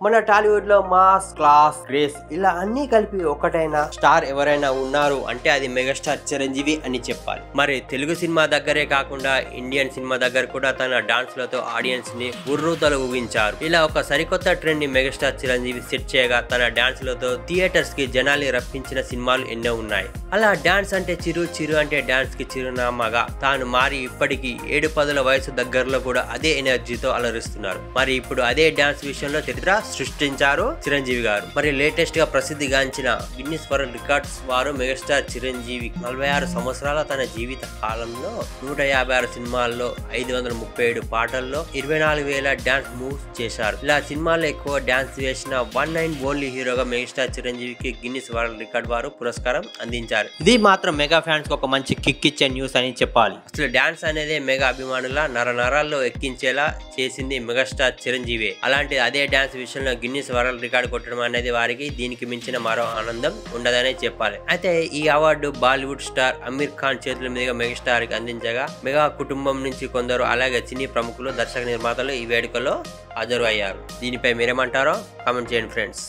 మన టాలీవుడ్ లో mass, class, grace ఇలా అన్ని కలిపి ఒకటైన స్టార్ ఎవరైనా ఉన్నారు అంటే అది మెగాస్టార్ చిరంజీవి అని చెప్పాలి. మరి తెలుగు సినిమా దగ్గరే కాకుండా ఇండియన్ సినిమా దగ్గర కూడా తన డాన్స్ లతో ఆడియన్స్ ని ఉర్రూతలు ఊగించారు. ఇలా ఒక సరికొత్త ట్రెండ్ ని మెగాస్టార్ చిరంజీవి సెట్ చేయగా తన డాన్స్ లతో థియేటర్స్ కి జనాల్ని రప్పించిన సినిమాలు ఎన్నో ఉన్నాయి. అలా డాన్స్ అంటే చిరు అంటే డాన్స్ కి చిరునామాగా తాను మారి ఇప్పటికీ 7-10 వయసు దగ్గరలో కూడా అదే ఎనర్జీతో అలరిస్తున్నారు. మరి ఇప్పుడు అదే డాన్స్ విషయంలో చరిత్ర సృష్టించారు చిరంజీవి గారు. మరి లేటెస్ట్ గా ప్రసిద్ధిగాంచిన గిన్నిస్ వరల్డ్ రికార్డ్స్ వారు మెగాస్టార్ చిరంజీవి 46 సంవత్సరాల తన జీవిత కాలంలో 156 సినిమాల్లో 537 పాటల్లో 24,000 డాన్స్ మూవ్స్ చేశారు. ఇలా సినిమాల్లో ఎక్కువ డాన్స్ వేసిన 1 ఓన్లీ హీరోగా మెగాస్టార్ చిరంజీవికి గిన్నిస్ వరల్డ్ రికార్డ్ వారు పురస్కారం అందించారు. ఇది మాత్రం మెగా ఫ్యాన్స్ కు ఒక మంచి కిక్ ఇచ్చే న్యూస్ అని చెప్పాలి. అసలు డాన్స్ అనేది మెగా అభిమానుల నరాల్లో ఎక్కించేలా చేసింది మెగాస్టార్ చిరంజీవి. అలాంటి అదే డాన్స్ విషయంలో గిన్నిస్ వరల్డ్ రికార్డ్ కొట్టడం అనేది వారికి దీనికి మించిన మరో ఆనందం ఉండదనే చెప్పాలి. అయితే ఈ అవార్డు బాలీవుడ్ స్టార్ అమీర్ ఖాన్ చేతుల మీదుగా మెగాస్టార్ కి అందించగా మెగా కుటుంబం నుంచి కొందరు అలాగే సినీ ప్రముఖులు, దర్శక నిర్మాతలు ఈ వేడుకలో హాజరు అయ్యారు. దీనిపై మీరేమంటారో కామెంట్ చేయండి ఫ్రెండ్స్.